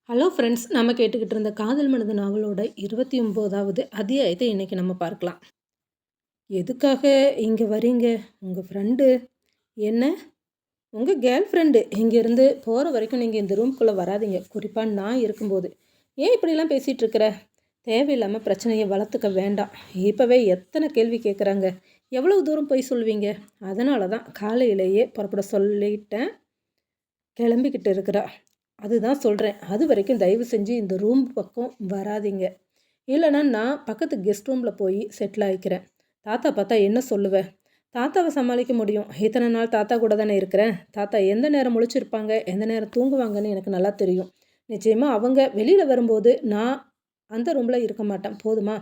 Hello friends, நம்ம கேட்டுக்கிட்டு இருந்த காதல் மனது நாவலோட 29வது அத்தியாயத்தை இன்னைக்கு நம்ம பார்க்கலாம். எதுக்காக இங்கே வரீங்க? உங்கள் ஃப்ரெண்டு என்ன? உங்கள் கேர்ள் ஃப்ரெண்டு இங்கேருந்து போகிற வரைக்கும் நீங்கள் இந்த ரூம்குள்ளே வராதீங்க. குறிப்பாக நான் இருக்கும்போது. ஏன் இப்படிலாம் பேசிகிட்டு இருக்கிற? தேவையில்லாமல் பிரச்சனையை வளர்த்துக்க வேண்டாம். இப்போவே எத்தனை கேள்வி கேட்குறாங்க. எவ்வளவு தூரம் போய் சொல்வீங்க? அதனால தான் காலையிலேயே புறப்பட சொல்லிட்டேன். கிளம்பிக்கிட்டு இருக்கிறா. அதுதான் சொல்கிறேன். அது வரைக்கும் தயவு செஞ்சு இந்த ரூம் பக்கம் வராதீங்க. இல்லைன்னா நான் பக்கத்து கெஸ்ட் ரூமில் போய் செட்டில் ஆகிக்கிறேன். தாத்தா பார்த்தா என்ன சொல்லுவேன்? தாத்தாவை சமாளிக்க முடியும். இத்தனை நாள் தாத்தா கூட தானே இருக்கிறேன். தாத்தா எந்த நேரம் முழிச்சிருப்பாங்க, எந்த நேரம் தூங்குவாங்கன்னு எனக்கு நல்லா தெரியும். நிச்சயமாக அவங்க வெளியில் வரும்போது நான் அந்த ரூமில் இருக்க மாட்டேன். போதுமா?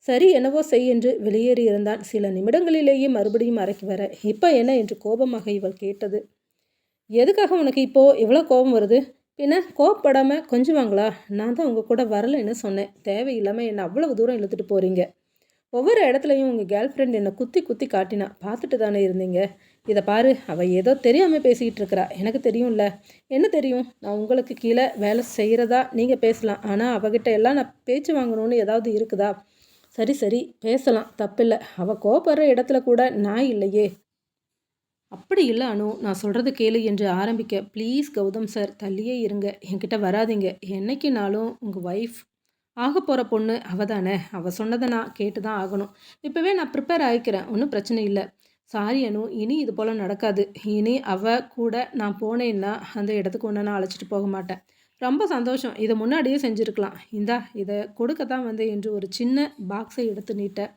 சரி, என்னவோ செய் என்று வெளியேறி இருந்தான். சில நிமிடங்களிலேயே மறுபடியும் அறைக்கு வர, இப்போ என்ன என்று கோபமாக இவள் கேட்டது. எதுக்காக உனக்கு இப்போது இவ்வளோ கோபம் வருது? பின்ன கோவப்படாமல் கொஞ்சுவாங்களா? நான் தான் உங்கள் கூட வரலைன்னு சொன்னேன். தேவையில்லாமல் என்னை அவ்வளவு தூரம் இழுத்துட்டு போகிறீங்க. ஒவ்வொரு இடத்துலையும் உங்கள் கேர்ள் ஃப்ரெண்ட் என்னை குத்தி குத்தி காட்டினா. பார்த்துட்டு தானே இருந்தீங்க. இதை பாரு, அவள் ஏதோ தெரியாமல் பேசிக்கிட்டு இருக்கிறா. எனக்கு தெரியும்ல. என்ன தெரியும்? நான் உங்களுக்கு கீழே வேலை செய்கிறதா நீங்கள் பேசலாம். ஆனால் அவகிட்ட எல்லாம் நான் பேச்சு வாங்கணும்னு ஏதாவது இருக்குதா? சரி சரி, பேசலாம், தப்பில்லை. அவள் கோபப்படுற இடத்துல கூட நான் இல்லையே. அப்படி இல்லை அனு, நான் சொல்கிறது கேளு என்று ஆரம்பிக்க, ப்ளீஸ் கௌதம் சார், தள்ளியே இருங்க, என்கிட்ட வராதிங்க. என்னைக்குனாலும் உங்கள் ஒய்ஃப் ஆக போகிற பொண்ணு அவள் தானே. அவள் சொன்னதை நான் கேட்டு தான் ஆகணும். இப்போவே நான் ப்ரிப்பேர் ஆகிக்கிறேன், ஒன்றும் பிரச்சனை இல்லை. சாரி அனு, இனி இது போல் நடக்காது. இனி அவள் கூட நான் போனேன்னா அந்த இடத்துக்கு ஒன்று நான் அழைச்சிட்டு போக மாட்டேன். ரொம்ப சந்தோஷம், இதை முன்னாடியே செஞ்சுருக்கலாம். இந்தா இதை கொடுக்க தான் வந்தேன் என்று ஒரு சின்ன பாக்ஸை எடுத்து நீட்ட,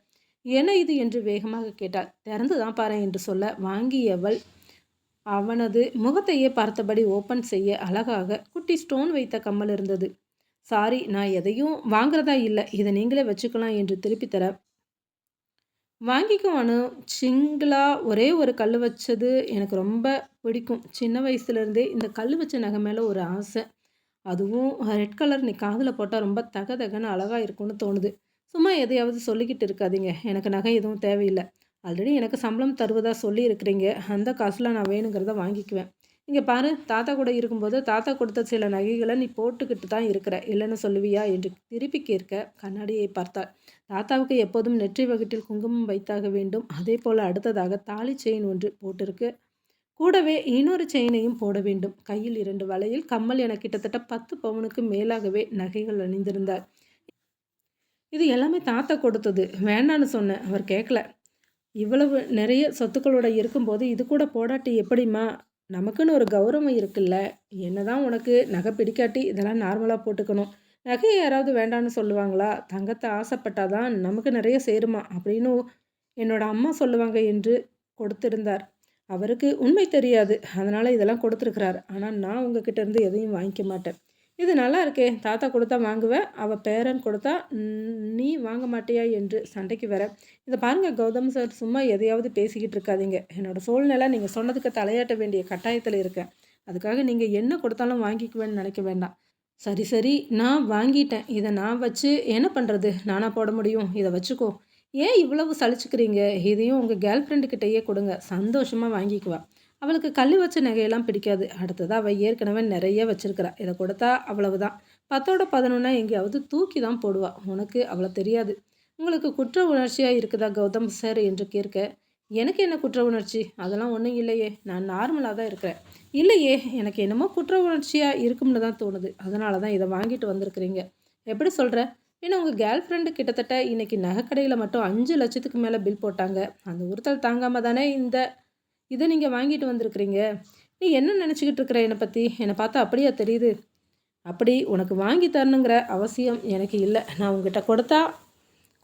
என்ன இது என்று வேகமாக கேட்டாள். திறந்து தான் பாரு என்று சொல்ல, வாங்கியவள் அவனது முகத்தையே பார்த்தபடி ஓப்பன் செய்ய அழகாக குட்டி ஸ்டோன் வைத்த கம்மல் இருந்தது. சாரி, நான் எதையும் வாங்குறதா இல்லை, இதை நீங்களே வச்சுக்கலாம் என்று திருப்பி தர, வாங்கிக்கும் அனு. சிங்கிளா ஒரே ஒரு கல் வச்சது எனக்கு ரொம்ப பிடிக்கும். சின்ன வயசுலேருந்தே இந்த கல் வச்ச நகை மேலே ஒரு ஆசை. அதுவும் ரெட் கலர் நீ காதில் போட்டால் ரொம்ப தகன்னு அழகாக இருக்கும்னு தோணுது. சும்மா எதையாவது சொல்லிக்கிட்டு இருக்காதீங்க. எனக்கு நகை எதுவும் தேவையில்லை. ஆல்ரெடி எனக்கு சம்பளம் தருவதா சொல்லி இருக்கிறீங்க. அந்த காசில் நான் வேணுங்கிறத வாங்கிக்குவேன். இங்கே பாரு, தாத்தா கூட இருக்கும்போது தாத்தா கொடுத்த சில நகைகளை நீ போட்டுக்கிட்டு தான் இருக்கிற, இல்லைன்னு சொல்லுவியா என்று திருப்பி கேட்க கண்ணாடியை பார்த்தாள். தாத்தாவுக்கு எப்போதும் நெற்றி வகுட்டில் குங்குமம் வைத்தாக வேண்டும். அதே போல் அடுத்ததாக தாலி செயின் ஒன்று போட்டிருக்கு. கூடவே இன்னொரு செயினையும் போட வேண்டும். கையில் 2 வளையல், கம்மல் என கிட்டத்தட்ட 10 பவுனுக்கு மேலாகவே நகைகள் அணிந்திருந்தார். இது எல்லாமே தாத்தா கொடுத்தது. வேண்டான்னு சொன்னேன், அவர் கேட்கல. இவ்வளவு நிறைய சொத்துக்களோட இருக்கும்போது இது கூட போடாட்டி எப்படிம்மா? நமக்குன்னு ஒரு கௌரவம் இருக்குல்ல. என்னதான் உனக்கு நகை பிடிக்காட்டி இதெல்லாம் நார்மலாக போட்டுக்கணும். நகையை யாராவது வேண்டான்னு சொல்லுவாங்களா? தங்கத்தை ஆசைப்பட்டாதான் நமக்கு நிறைய சேருமா அப்படின்னு என்னோட அம்மா சொல்லுவாங்க என்று கொடுத்திருந்தார். அவருக்கு உண்மை தெரியாது, அதனால் இதெல்லாம் கொடுத்துருக்கிறார். ஆனால் நான் உங்ககிட்ட இருந்து எதையும் வாங்கிக்க மாட்டேன். இது நல்லா இருக்கே, தாத்தா கொடுத்தா வாங்குவேன், அவள் பேரன் கொடுத்தா நீ வாங்க மாட்டியா என்று சண்டைக்கு வர, இதை பாருங்கள் கௌதம் சார், சும்மா எதையாவது பேசிக்கிட்டு இருக்காதீங்க. என்னோடய சூழ்நிலை நீங்கள் சொன்னதுக்கு தலையாட்ட வேண்டிய கட்டாயத்தில் இருக்கேன். அதுக்காக நீங்கள் என்ன கொடுத்தாலும் வாங்கிக்குவேன்னு நினைக்க வேண்டாம். சரி சரி, நான் வாங்கிட்டேன். இதை நான் வச்சு என்ன பண்ணுறது? நானாக போட முடியும்? இதை வச்சுக்கோ. ஏன் இவ்வளவு சலிச்சுக்கிறீங்க? இதையும் உங்கள் கேர்ள் ஃப்ரெண்டுக்கிட்டேயே கொடுங்க, சந்தோஷமாக வாங்கிக்குவா. அவளுக்கு கல் வச்ச நகையெல்லாம் பிடிக்காது. அடுத்ததாக அவள் ஏற்கனவே நிறைய வச்சிருக்கிறா. இதை கொடுத்தா அவ்வளவுதான். 10ஓட 11 எங்கேயாவது தூக்கி தான் போடுவா. உனக்கு அவளை தெரியாது. உங்களுக்கு குற்ற உணர்ச்சியாக இருக்குதா கௌதம் சார் என்று கேட்க, எனக்கு என்ன குற்ற உணர்ச்சி? அதெல்லாம் ஒன்றும் இல்லையே, நான் நார்மலாக தான் இருக்கிறேன். இல்லையே, எனக்கு என்னமோ குற்ற உணர்ச்சியாக இருக்கும்னு தான் தோணுது. அதனால தான் இதை வாங்கிட்டு வந்திருக்கிறீங்க. எப்படி சொல்கிற? ஏன்னா உங்கள் கேர்ள் ஃப்ரெண்டு கிட்டத்தட்ட இன்றைக்கி நகைக்கடையில் மட்டும் 5 லட்சத்துக்கு மேலே பில் போட்டாங்க. அந்த உறுத்தல் தாங்காமல் தானே இதை நீங்கள் வாங்கிட்டு வந்திருக்கிறீங்க. நீ என்ன நினச்சிக்கிட்டு இருக்கிற என்னை பற்றி? என்னை பார்த்தா அப்படியா தெரியுது? அப்படி உனக்கு வாங்கி தரணுங்கிற அவசியம் எனக்கு இல்லை. நான் உங்ககிட்ட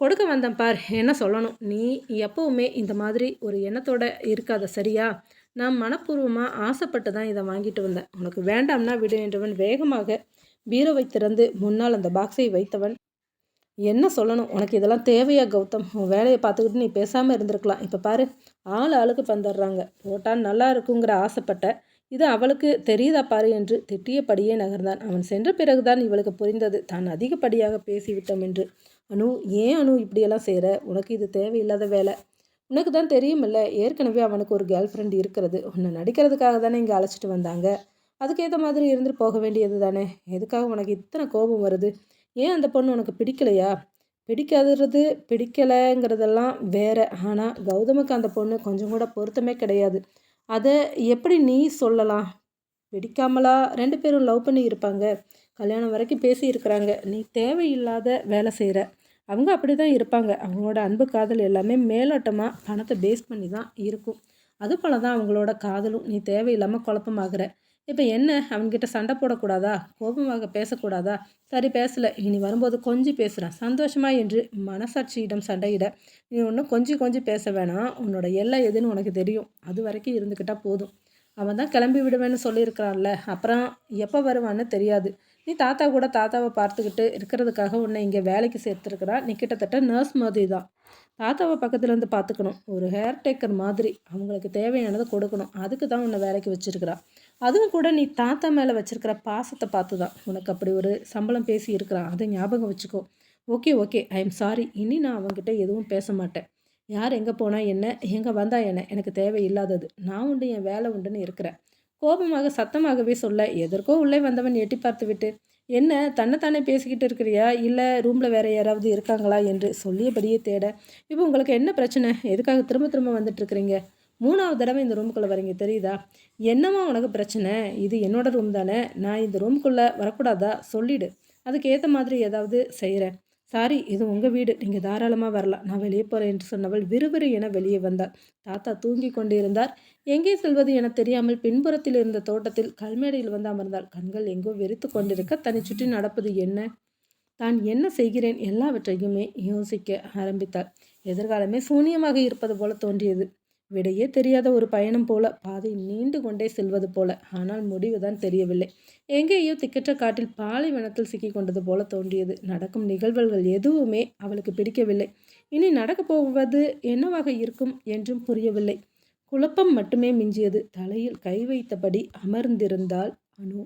கொடுக்க வந்தேன் பார். என்ன சொல்லணும்? நீ எப்போவுமே இந்த மாதிரி ஒரு எண்ணத்தோடு இருக்காத, சரியா? நான் மனப்பூர்வமாக ஆசைப்பட்டு தான் இதை வாங்கிட்டு வந்தேன். உனக்கு வேண்டாம்னா விடு என்றவன் வேகமாக பீரோவை திறந்து முன்னால் அந்த பாக்ஸை வைத்தவன், என்ன சொல்லணும்? உனக்கு இதெல்லாம் தேவையா கௌதம்? உன் வேலையை பார்த்துக்கிட்டு நீ பேசாமல் இருந்திருக்கலாம். இப்போ பாரு, ஆளுக்கு பந்துடுறாங்க. போட்டால் நல்லா இருக்குங்கிற ஆசைப்பட்ட, இது அவளுக்கு தெரியுதா பாரு என்று திட்டியபடியே நகர்ந்தான். அவன் சென்ற பிறகுதான் இவளுக்கு புரிந்தது, தான் அதிகப்படியாக பேசிவிட்டோம் என்று. அனு, ஏன் அனு இப்படியெல்லாம் செய்கிற? உனக்கு இது தேவையில்லாத வேலை. உனக்கு தான் தெரியுமில்ல, ஏற்கனவே அவனுக்கு ஒரு கேர்ள் ஃப்ரெண்ட் இருக்கிறது. உன்னை நடிக்கிறதுக்காக தானே இங்கே அழைச்சிட்டு வந்தாங்க. அதுக்கேத்த மாதிரி இருந்துட்டு போக வேண்டியது தானே! எதுக்காக உனக்கு இத்தன கோபம் வருது? ஏன் அந்த பொண்ணு உனக்கு பிடிக்கலையா? பிடிக்காதது, பிடிக்கலங்கிறதெல்லாம் வேற. ஆனா, கௌதமுக்கு அந்த பொண்ணு கொஞ்சம் கூட பொருத்தமே கிடையாது. அத எப்படி நீ சொல்லலாம்? பிடிக்காமலா 2 பேரும் லவ் பண்ணி இருப்பாங்க. கல்யாணம் வரைக்கும் பேசியிருக்கிறாங்க. நீ தேவையில்லாத வேலை செய்ற. அவங்க அப்படிதான் இருப்பாங்க. அவங்களோட அன்பு, காதல் எல்லாமே மேலோட்டமா பணத்த பேஸ் பண்ணி தான் இருக்கும். அதுபோல தான் அவங்களோட காதலும். நீ தேவையில்லாம குழப்பமாகுற. இப்ப என்ன அவன்கிட்ட சண்டை போடக்கூடாதா? கோபமாக பேசக்கூடாதா? சரி பேசல. இனி வரும்போது கொஞ்சி பேசுறேன். சந்தோஷமா என்று மனசாட்சியிடம் சண்டையிட, நீ ஒண்ணும் கொஞ்சி கொஞ்சி பேச வேணாம். உன்னோட எல்லை எதுன்னு உனக்கு தெரியும். அதுவரைக்கும் இருந்துக்கிட்டா போதும். அவன் தான் கிளம்பி விடுவேன்னு சொல்லியிருக்கிறான்ல. அப்புறம் எப்போ வருவான்னு தெரியாது. நீ தாத்தா கூட தாத்தாவ பார்த்துக்கிட்டு இருக்கிறதுக்காக உன்னை இங்கே வேலைக்கு சேர்த்துருக்குறான். நீ கிட்டத்தட்ட நர்ஸ் மாதிரி தான். தாத்தாவ பக்கத்துலேருந்து பார்த்துக்கணும். ஒரு ஹேர் டேக்கர் மாதிரி. அவங்களுக்கு தேவையானத கொடுக்கணும். அதுக்கு தான் உன்னை வேலைக்கு வச்சிருக்கிறா. அதுவும் கூட நீ தாத்தா மேலே வச்சிருக்கிற பாசத்த பார்த்து தான். உனக்கு அப்படி ஒரு சம்பளம் பேசி இருக்கிறான். அதை ஞாபகம் வச்சுக்கோ. Okay, okay. I am sorry. இனி நான் அவன்கிட்ட எதுவும் பேச மாட்டேன். யார் எங்கே போனா என்ன? எங்கே வந்தா என்ன? எனக்கு தேவையில்லாதது. நான் உண்டு, என் வேலை உண்டுன்னு இருக்கிறேன். கோபமாக சத்தமாகவே சொல்ல, எதற்கோ உள்ளே வந்தவன் எட்டி பார்த்துவிட்டு, என்ன தன்னைத்தானே பேசிக்கிட்டு இருக்கிறியா? இல்லை ரூமில் வேற யாராவது இருக்காங்களா? என்று சொல்லியபடியே தேட, இப்போ உங்களுக்கு என்ன பிரச்சனை? எதுக்காக திரும்ப திரும்ப வந்துட்டு இருக்கிறீங்க? 3வது தடவை இந்த ரூமுக்குள்ளே வரீங்க தெரியுதா? என்னம்மா உனக்கு பிரச்சனை? இது என்னோட ரூம் தானே. நான் இந்த ரூமுக்குள்ளே வரக்கூடாதா? சொல்லிடு. அதுக்கு ஏற்ற மாதிரி ஏதாவது செய்கிறேன். சாரி, இது உங்கள் வீடு. நீங்கள் தாராளமாக வரலாம். நான் வெளியே போகிறேன் என்று சொன்னவள் விறுவிறு என வெளியே வந்தாள். தாத்தா தூங்கிக் கொண்டிருந்தார். எங்கே செல்வது என தெரியாமல் பின்புறத்தில் இருந்த தோட்டத்தில் கல்மேடையில் வந்து அமர்ந்தாள். கண்கள் எங்கோ வெறித்து கொண்டிருக்க தன்னை சுற்றி நடப்பது என்ன? தான் என்ன செய்கிறேன் எல்லாவற்றையுமே யோசிக்க ஆரம்பித்தாள். எதிர்காலமே சூனியமாக இருப்பது போல தோன்றியது. விடையே தெரியாத ஒரு பயணம் போல, பாதை நீண்டு கொண்டே செல்வது போல. ஆனால் முடிவுதான் தெரியவில்லை. எங்கேயோ திக்கற்ற காட்டில் பாலைவனத்தில் சிக்கிக் கொண்டது போல தோன்றியது. நடக்கும் நிகழ்வுகள் எதுவுமே அவளுக்கு பிடிக்கவில்லை. இனி நடக்கப் போவது என்னவாக இருக்கும் என்றும் புரியவில்லை. குழப்பம் மட்டுமே மிஞ்சியது. தலையில் கை வைத்தபடி அமர்ந்திருந்தாள் அனு.